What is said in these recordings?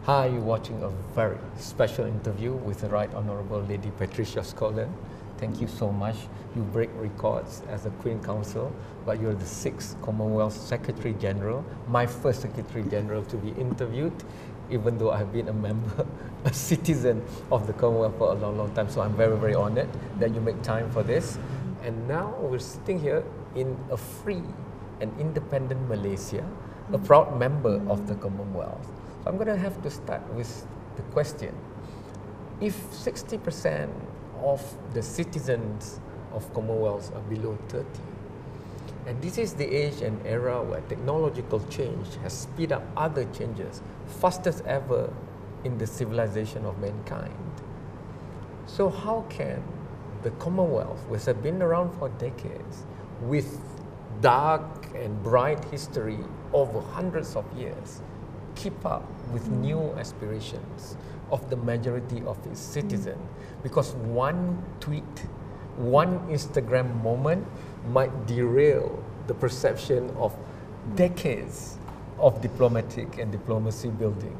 Hi, you're watching a very special interview with the Right Honourable Lady Patricia Scotland. Thank you so much. You break records as a Queen Counsel, but you're the 6th Commonwealth Secretary-General, my first Secretary-General to be interviewed, even though I've been a member, a citizen of the Commonwealth for a long, long time. So I'm very, very honoured that you make time for this. And now we're sitting here in a free and independent Malaysia, a proud member of the Commonwealth. So I'm going to have to start with the question. If 60% of the citizens of Commonwealth are below 30, and this is the age and era where technological change has speed up other changes, fastest ever in the civilization of mankind. So how can the Commonwealth, which has been around for decades, with dark and bright history over hundreds of years, keep up with new aspirations of the majority of its citizens? Because one tweet, one Instagram moment might derail the perception of decades of diplomatic and diplomacy building.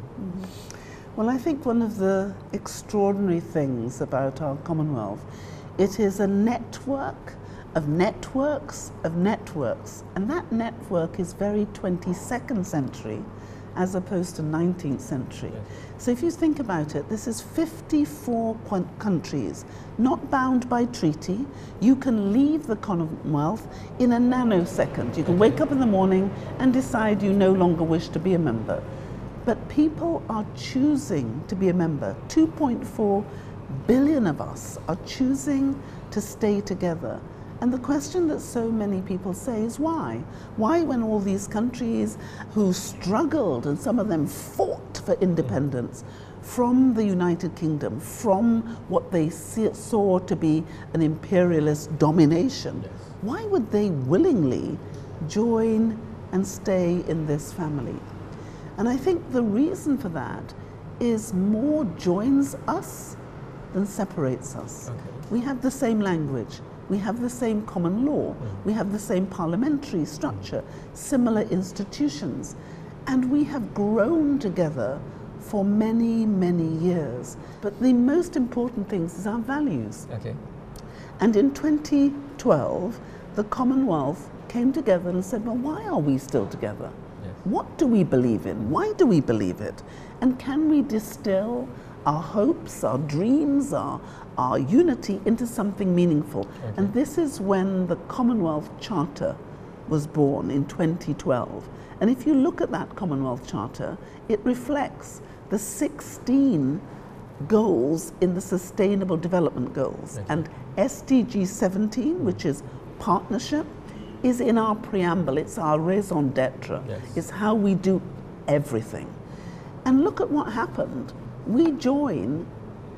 Well, I think one of the extraordinary things about our Commonwealth, it is a network of networks of networks, and that network is very 22nd century as opposed to 19th century. Yes. So if you think about it, this is 54 countries, not bound by treaty. You can leave the Commonwealth in a nanosecond. You can wake up in the morning and decide you no longer wish to be a member. But people are choosing to be a member. 2.4 billion of us are choosing to stay together. And the question that so many people say is why? Why, when all these countries who struggled, and some of them fought for independence from the United Kingdom, from what they saw to be an imperialist domination, why would they willingly join and stay in this family? And I think the reason for that is more joins us than separates us. We have the same language. We have the same common law, we have the same parliamentary structure, similar institutions, and we have grown together for many, many years. But the most important thing is our values. And in 2012, the Commonwealth came together and said, well, why are we still together? What do we believe in? Why do we believe it? And can we distill our hopes, our dreams, our unity into something meaningful? And this is when the Commonwealth Charter was born in 2012. And if you look at that Commonwealth Charter, it reflects the 16 goals in the Sustainable Development Goals. And SDG 17, which is partnership, is in our preamble. It's our raison d'etre. It's how we do everything. And look at what happened. We join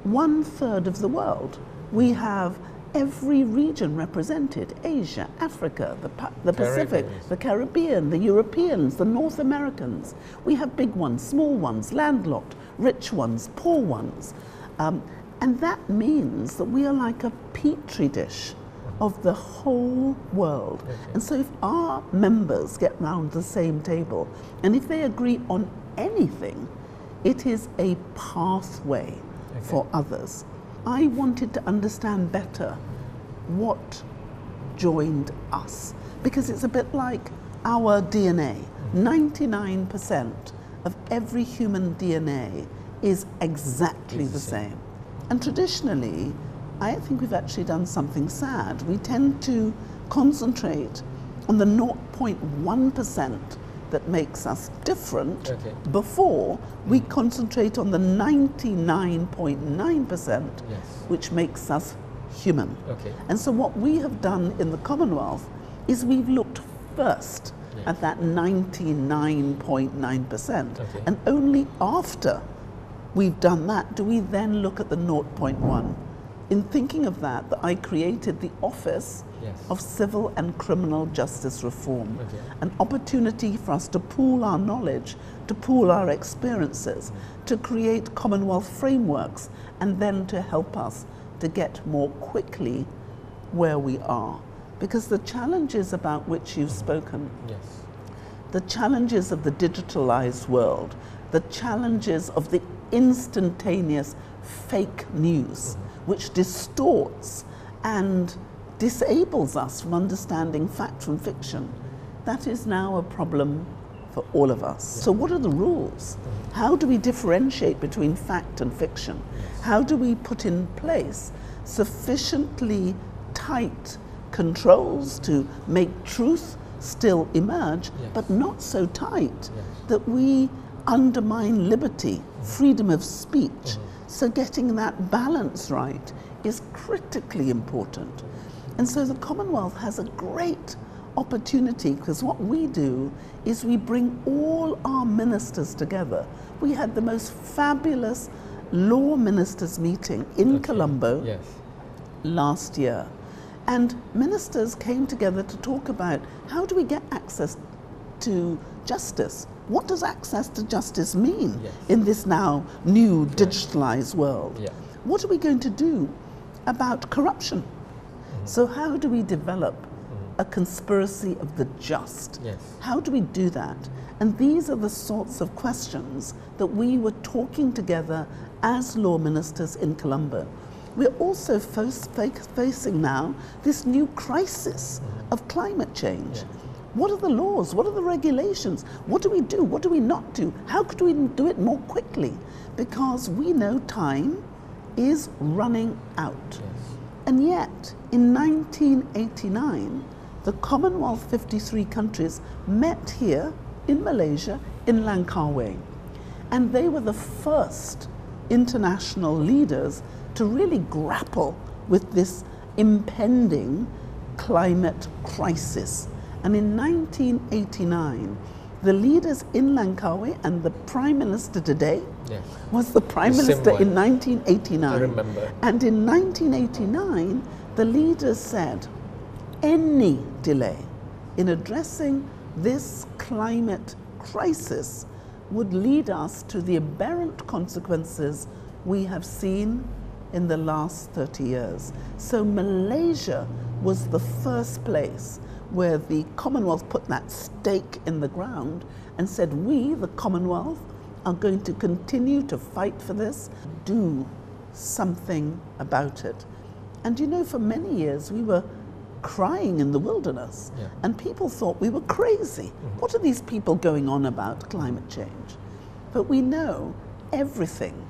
1/3 of the world. We have every region represented: Asia, Africa, the Pacific, the Caribbean, the Europeans, the North Americans. We have big ones, small ones, landlocked, rich ones, poor ones. And that means that we are like a petri dish of the whole world. And so if our members get round the same table, and if they agree on anything, it is a pathway for others. I wanted to understand better what joined us, because it's a bit like our DNA. 99% of every human DNA is exactly the same. And traditionally, I think we've actually done something sad. We tend to concentrate on the 0.1% that makes us different before we concentrate on the 99.9%, which makes us human. And so what we have done in the Commonwealth is we've looked first at that 99.9%, and only after we've done that do we then look at the 0.1. In thinking of that, I created the Office of Civil and Criminal Justice Reform, an opportunity for us to pool our knowledge, to pool our experiences, to create Commonwealth frameworks, and then to help us to get more quickly where we are. Because the challenges about which you've spoken, the challenges of the digitalized world, the challenges of the instantaneous fake news, which distorts and disables us from understanding fact from fiction. That is now a problem for all of us. So what are the rules? How do we differentiate between fact and fiction? How do we put in place sufficiently tight controls to make truth still emerge, but not so tight that we undermine liberty, freedom of speech? So getting that balance right is critically important. And so the Commonwealth has a great opportunity, because what we do is we bring all our ministers together. We had the most fabulous law ministers meeting in Colombo last year. And ministers came together to talk about how do we get access to justice? What does access to justice mean in this now new digitalized world? What are we going to do about corruption? So how do we develop a conspiracy of the just? How do we do that? And these are the sorts of questions that we were talking together as law ministers in Colombo. We're also facing now this new crisis of climate change. What are the laws? What are the regulations? What do we do? What do we not do? How could we do it more quickly? Because we know time is running out. And yet, in 1989, the Commonwealth 53 countries met here in Malaysia, in Langkawi. And they were the first international leaders to really grapple with this impending climate crisis. And in 1989, the leaders in Langkawi, and the Prime Minister today was the Prime Minister in 1989. I remember. And in 1989, the leaders said any delay in addressing this climate crisis would lead us to the aberrant consequences we have seen in the last 30 years. So Malaysia was the first place where the Commonwealth put that stake in the ground and said, we, the Commonwealth, are going to continue to fight for this, do something about it. And you know, for many years we were crying in the wilderness, and people thought we were crazy. What are these people going on about climate change? But we know everything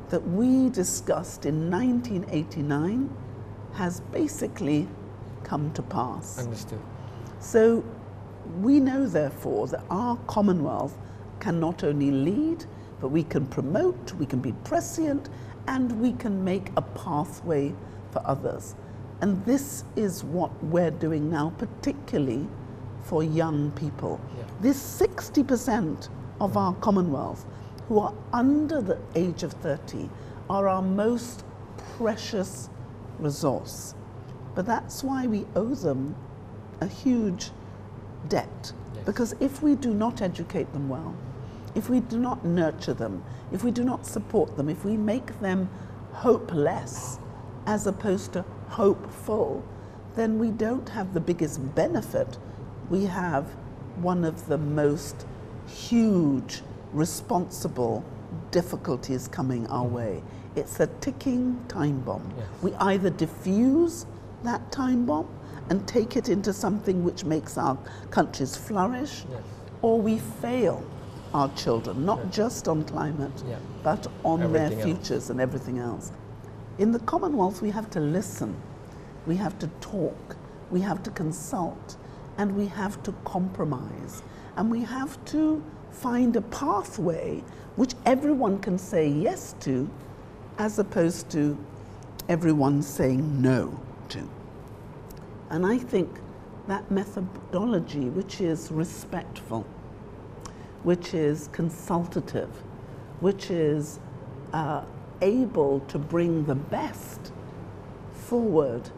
that we discussed in 1989 has basically come to pass. Understood. So we know, therefore, that our Commonwealth can not only lead, but we can promote, we can be prescient, and we can make a pathway for others. And this is what we're doing now, particularly for young people. This 60% of our Commonwealth who are under the age of 30 are our most precious resource. But that's why we owe them a huge debt. Because if we do not educate them well, if we do not nurture them, if we do not support them, if we make them hopeless as opposed to hopeful, then we don't have the biggest benefit. We have one of the most huge, responsible difficulties coming our way. It's a ticking time bomb. We either diffuse that time bomb and take it into something which makes our countries flourish, or we fail our children, not just on climate, but on their futures and everything else. In the Commonwealth, we have to listen, we have to talk, we have to consult, and we have to compromise, and we have to find a pathway which everyone can say yes to, as opposed to everyone saying no to. And I think that methodology, which is respectful, which is consultative, which is able to bring the best forward,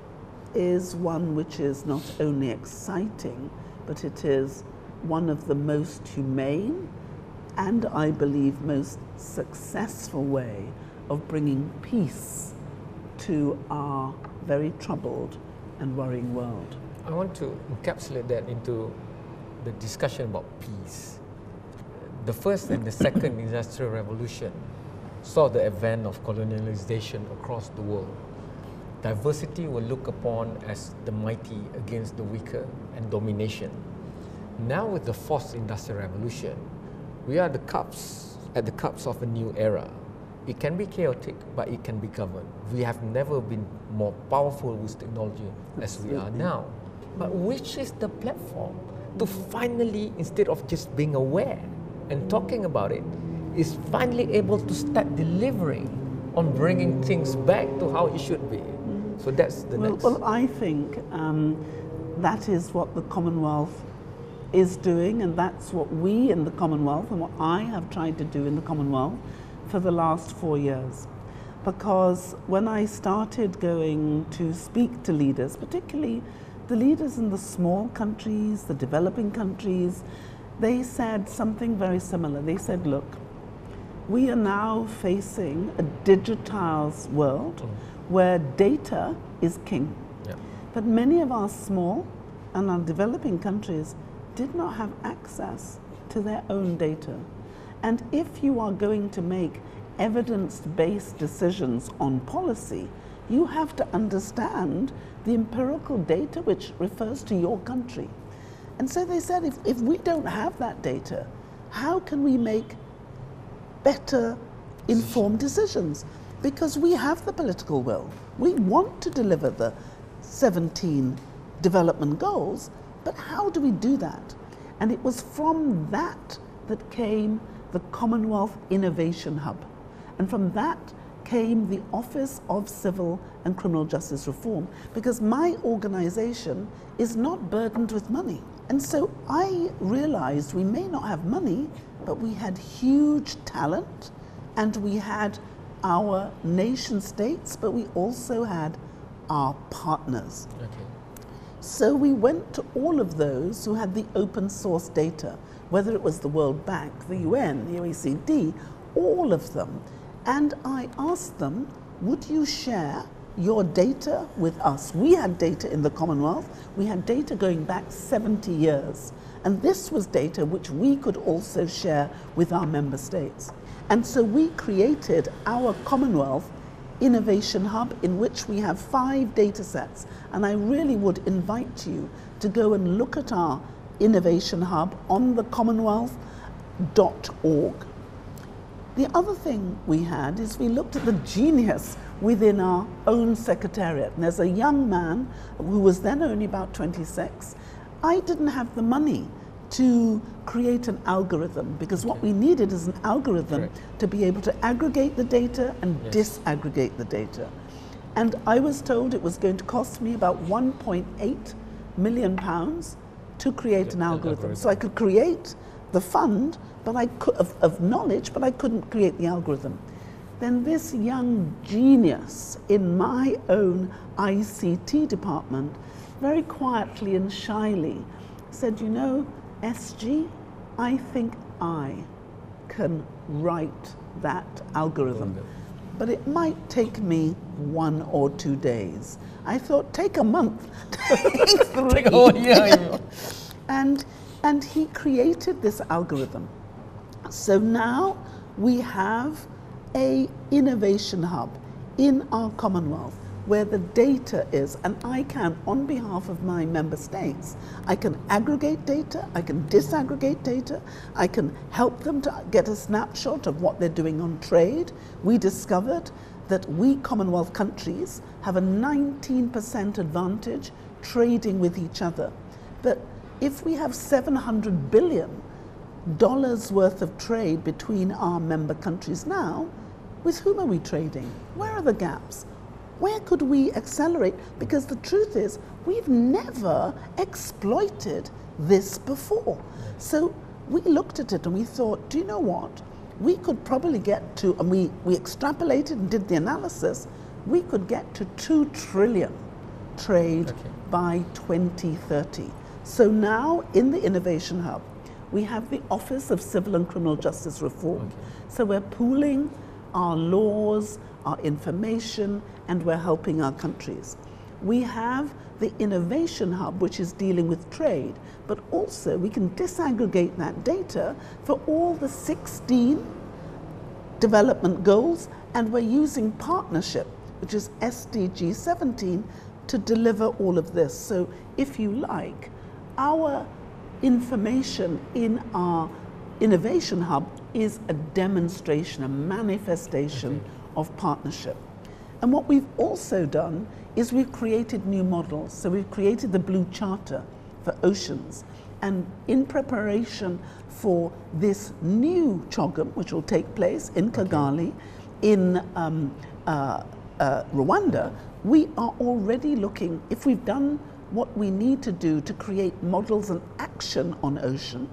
is one which is not only exciting, but it is one of the most humane and, I believe, most successful way of bringing peace to our very troubled and worrying world. I want to encapsulate that into the discussion about peace. The first and the second industrial revolution saw the advent of colonialization across the world. Diversity was looked upon as the mighty against the weaker and domination. Now with the fourth industrial revolution, we are at the cusp of a new era. It can be chaotic, but it can be governed. We have never been more powerful with technology as we are now. But which is the platform to finally, instead of just being aware and talking about it, is finally able to start delivering on bringing things back to how it should be. So that's the next. Well, I think that is what the Commonwealth is doing, and that's what we in the Commonwealth and what I have tried to do in the Commonwealth for the last 4 years. Because when I started going to speak to leaders, particularly the leaders in the small countries, the developing countries, they said something very similar. They said, look, we are now facing a digitized world where data is king. Yeah. But many of our small and our developing countries did not have access to their own data. And if you are going to make evidence-based decisions on policy, you have to understand the empirical data which refers to your country. And so they said, if we don't have that data, how can we make better informed decisions? Because we have the political will. We want to deliver the 17 development goals, but how do we do that? And it was from that that came the Commonwealth Innovation Hub. And from that came the Office of Civil and Criminal Justice Reform, because my organization is not burdened with money. And so I realized we may not have money, but we had huge talent, and we had our nation states, but we also had our partners. Okay. So we went to all of those who had the open source data, whether it was the World Bank, the UN, the OECD, all of them. And I asked them, would you share your data with us? We had data in the Commonwealth. We had data going back 70 years. And this was data which we could also share with our member states. And so we created our Commonwealth Innovation Hub, in which we have 5 data sets. And I really would invite you to go and look at our Innovation Hub on the commonwealth.org. The other thing we had is we looked at the genius within our own secretariat. And there's a young man who was then only about 26. I didn't have the money to create an algorithm, because what we needed is an algorithm to be able to aggregate the data and disaggregate the data. And I was told it was going to cost me about £1.8 million to create an algorithm. So I could create the fund, but I could, of knowledge, but I couldn't create the algorithm. Then this young genius in my own ICT department, very quietly and shyly, said, you know, SG, I think I can write that algorithm, but it might take me 1 or 2 days. I thought, take a month, take 3. Take a whole year. And he created this algorithm. So now we have a innovation hub in our Commonwealth where the data is, and I can, on behalf of my member states, I can aggregate data, I can disaggregate data, I can help them to get a snapshot of what they're doing on trade. We discovered that we Commonwealth countries have a 19% advantage trading with each other. But if we have $700 billion worth of trade between our member countries now, with whom are we trading? Where are the gaps? Where could we accelerate? Because the truth is, we've never exploited this before. So we looked at it and we thought, do you know what? We could probably get to, and we extrapolated and did the analysis, we could get to 2 trillion trade by 2030. So now in the Innovation Hub, we have the Office of Civil and Criminal Justice Reform. So we're pooling our laws, our information, and we're helping our countries. We have the Innovation Hub, which is dealing with trade, but also we can disaggregate that data for all the 16 development goals, and we're using partnership, which is SDG 17, to deliver all of this. So if you like, our information in our Innovation Hub is a demonstration, a manifestation of partnership. And what we've also done is we've created new models. So we've created the Blue Charter for oceans. And in preparation for this new CHOGM, which will take place in Kigali, in Rwanda, we are already looking, if we've done what we need to do to create models and action on ocean,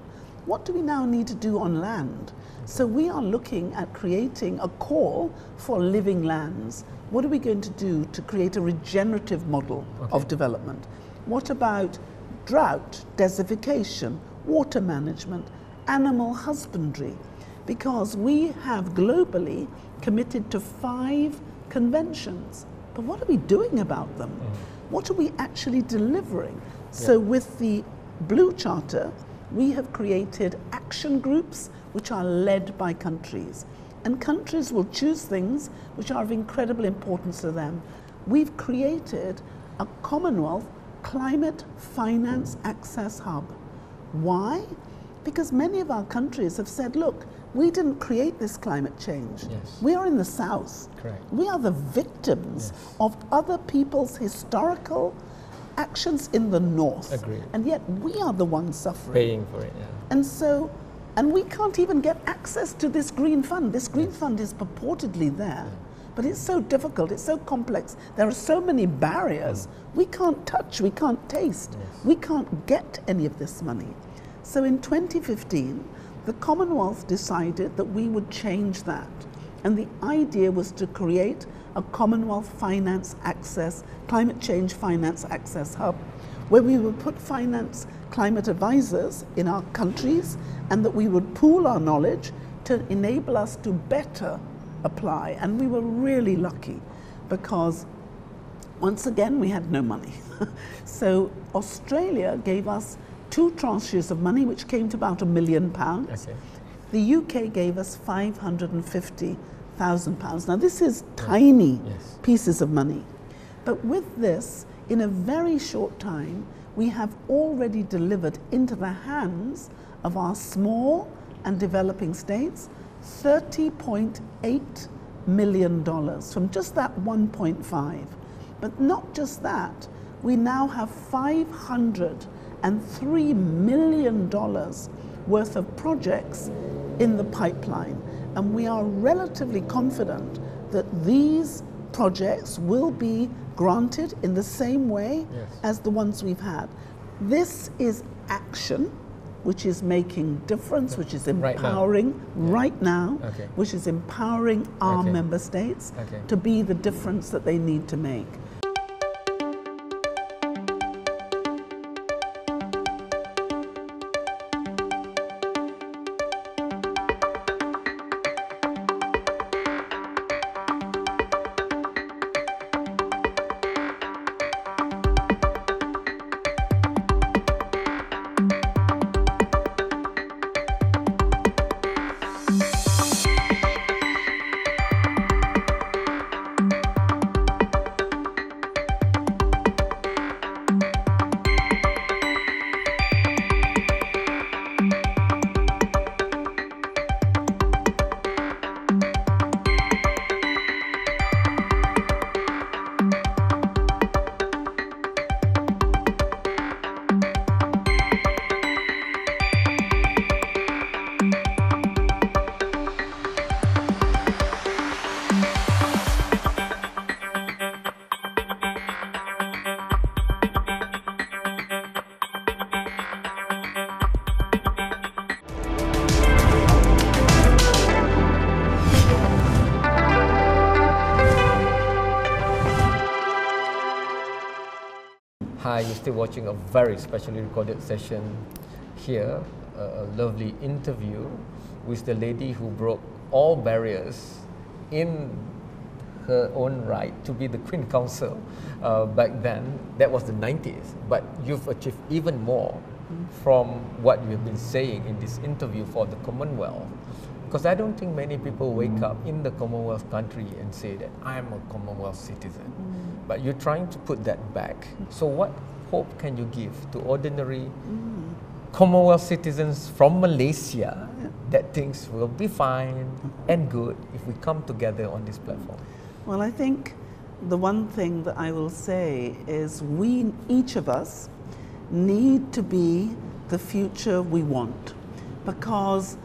what do we now need to do on land? So we are looking at creating a call for living lands. What are we going to do to create a regenerative model of development? What about drought, desertification, water management, animal husbandry? Because we have globally committed to 5 conventions, but what are we doing about them? What are we actually delivering? So with the Blue Charter, we have created action groups which are led by countries. And countries will choose things which are of incredible importance to them. We've created a Commonwealth Climate Finance Access Hub. Why? Because many of our countries have said, look, we didn't create this climate change. We are in the south. We are the victims of other people's historical actions in the north. And yet we are the ones suffering. Paying for it, And so, and we can't even get access to this green fund. This green fund is purportedly there, but it's so difficult, it's so complex. There are so many barriers. We can't touch, we can't taste, we can't get any of this money. So in 2015, the Commonwealth decided that we would change that. And the idea was to create a Commonwealth Finance Access, Climate Change Finance Access Hub, where we would put finance climate advisors in our countries, and that we would pool our knowledge to enable us to better apply. And we were really lucky because, once again, we had no money. So Australia gave us 2 tranches of money, which came to about £1 million. The UK gave us £550,000. Now this is tiny pieces of money. But with this, in a very short time, we have already delivered into the hands of our small and developing states $30.8 million from just that 1.5. But not just that, we now have $503 million worth of projects in the pipeline. And we are relatively confident that these projects will be granted in the same way as the ones we've had. This is action, which is making difference, which is empowering right now, which is empowering our member states to be the difference that they need to make. Hi, you're still watching a very specially recorded session here, a lovely interview with the lady who broke all barriers in her own right to be the Queen Counsel back then. That was the 90s. But you've achieved even more from what you've been saying in this interview for the Commonwealth. Because I don't think many people wake up in the Commonwealth country and say that I'm a Commonwealth citizen. But you're trying to put that back. So what hope can you give to ordinary Commonwealth citizens from Malaysia that things will be fine and good if we come together on this platform? Well, I think the one thing that I will say is we, each of us, need to be the future we want, because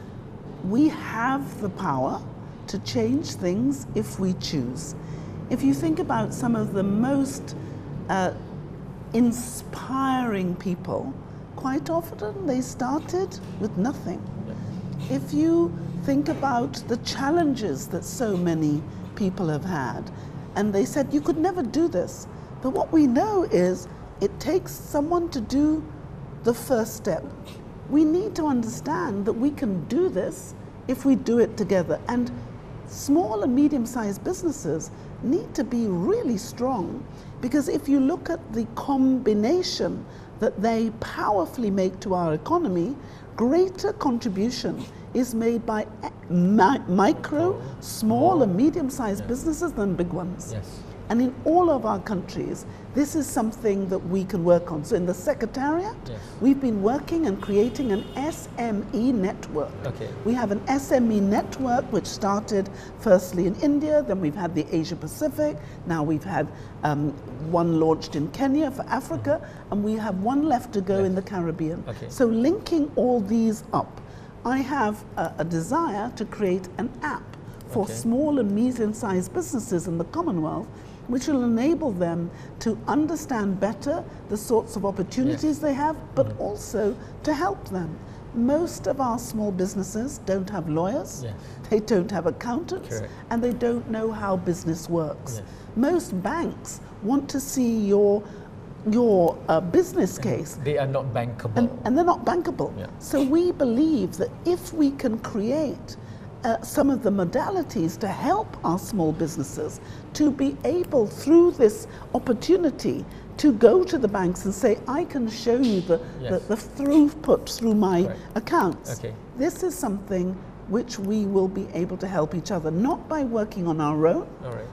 we have the power to change things if we choose. If you think about some of the most inspiring people, quite often they started with nothing. If you think about the challenges that so many people have had, and they said you could never do this, but what we know is it takes someone to do the first step. We need to understand that we can do this if we do it together. And small and medium-sized businesses need to be really strong, because if you look at the combination that they powerfully make to our economy, greater contribution is made by micro, small and medium-sized businesses than big ones. And in all of our countries, this is something that we can work on. So in the Secretariat, we've been working and creating an SME network. We have an SME network which started firstly in India, then we've had the Asia Pacific, now we've had one launched in Kenya for Africa, and we have one left to go in the Caribbean. So linking all these up, I have a desire to create an app for small and medium-sized businesses in the Commonwealth, which will enable them to understand better the sorts of opportunities they have, but also to help them. Most of our small businesses don't have lawyers, they don't have accountants, and they don't know how business works. Most banks want to see your business case. They are not bankable. And they're not bankable. So we believe that if we can create some of the modalities to help our small businesses to be able, through this opportunity, to go to the banks and say, I can show you the throughput through my accounts. This is something which we will be able to help each other, not by working on our own,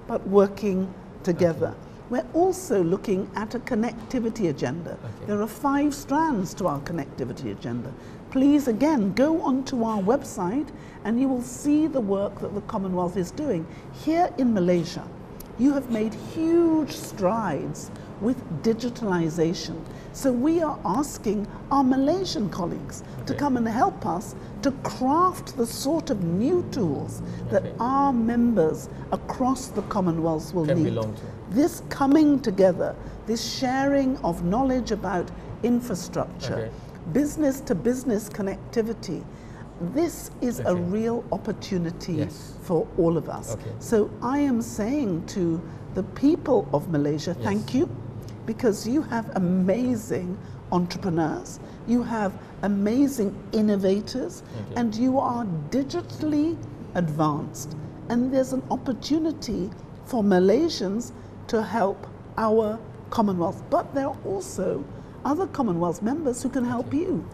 but working together. We're also looking at a connectivity agenda. There are 5 strands to our connectivity agenda. Please, again, go onto our website and you will see the work that the Commonwealth is doing. Here in Malaysia, you have made huge strides with digitalization. So we are asking our Malaysian colleagues to come and help us to craft the sort of new tools that our members across the Commonwealth will need. This coming together, this sharing of knowledge about infrastructure, business to business connectivity, this is a real opportunity for all of us. So I am saying to the people of Malaysia, thank you, because you have amazing entrepreneurs, you have amazing innovators, and you are digitally advanced. And there's an opportunity for Malaysians to help our Commonwealth, but there are also other Commonwealth members who can help you.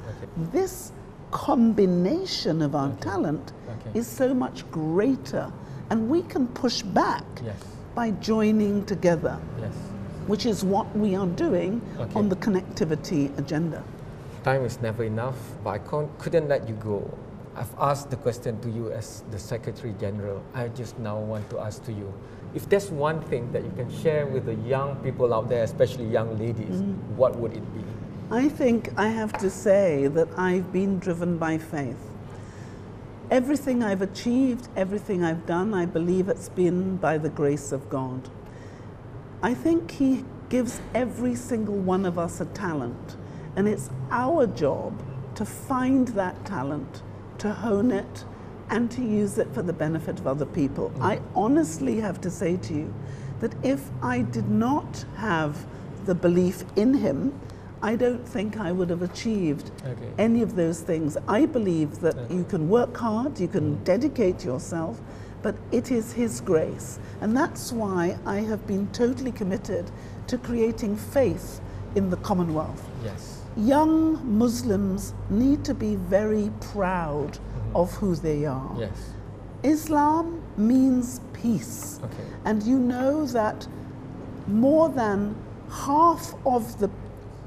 This combination of our talent is so much greater, and we can push back by joining together, which is what we are doing on the connectivity agenda. Time is never enough, but I couldn't let you go. I've asked the question to you as the Secretary-General. I just now want to ask to you, if there's one thing that you can share with the young people out there, especially young ladies, what would it be? I think I have to say that I've been driven by faith. Everything I've achieved, everything I've done, I believe it's been by the grace of God. I think He gives every single one of us a talent, and it's our job to find that talent, to hone it, and to use it for the benefit of other people. I honestly have to say to you that if I did not have the belief in Him, I don't think I would have achieved any of those things. I believe that you can work hard, you can dedicate yourself, but it is His grace. And that's why I have been totally committed to creating faith in the Commonwealth. Yes. Young Muslims need to be very proud of who they are. Yes. Islam means peace. Okay. And you know that more than half of the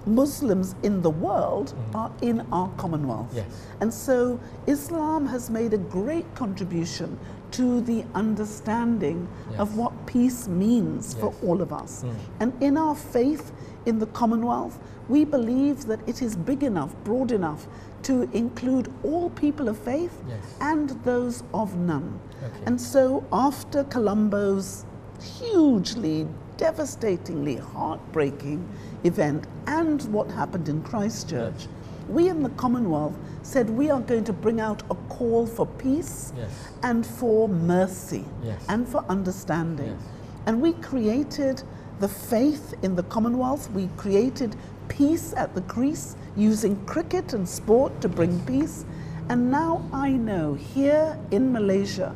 Muslims in the world are in our Commonwealth. Yes. And so Islam has made a great contribution to the understanding of what peace means for all of us. And in our faith in the Commonwealth, we believe that it is big enough, broad enough to include all people of faith and those of none. Okay. And so after Colombo's hugely, devastatingly heartbreaking event and what happened in Christchurch, we in the Commonwealth said we are going to bring out a call for peace and for mercy and for understanding. And we created the faith in the Commonwealth. We created peace at the crease using cricket and sport to bring peace. And now I know here in Malaysia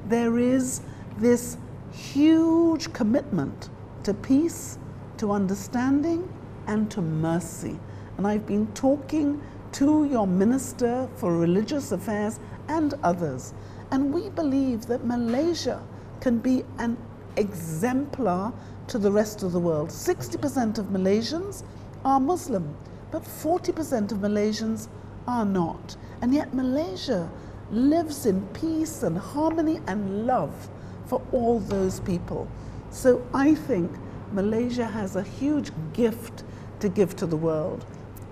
there is this huge commitment to peace, to understanding and to mercy. And I've been talking to your Minister for Religious Affairs and others, and we believe that Malaysia can be an exemplar to the rest of the world. 60% of Malaysians are Muslim, but 40% of Malaysians are not. And yet Malaysia lives in peace and harmony and love for all those people. So I think Malaysia has a huge gift to give to the world.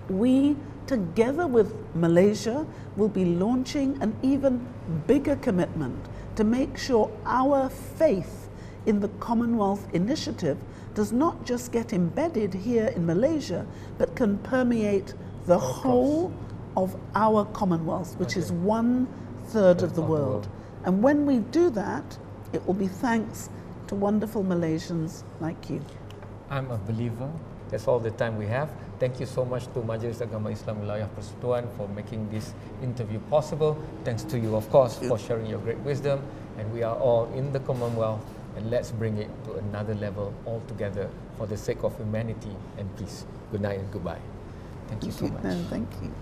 We, together with Malaysia, will be launching an even bigger commitment to make sure our faith in the Commonwealth initiative does not just get embedded here in Malaysia, but can permeate the whole of our Commonwealth, which is 1/3 of the world. And when we do that, it will be thanks to wonderful Malaysians like you. I'm a believer. That's all the time we have. Thank you so much to Majlis Agama Islam Wilayah Persekutuan for making this interview possible. Thanks to you, of course, for sharing your great wisdom. And we are all in the Commonwealth, and let's bring it to another level all together for the sake of humanity and peace. Good night and goodbye. Thank you so much. No, thank you.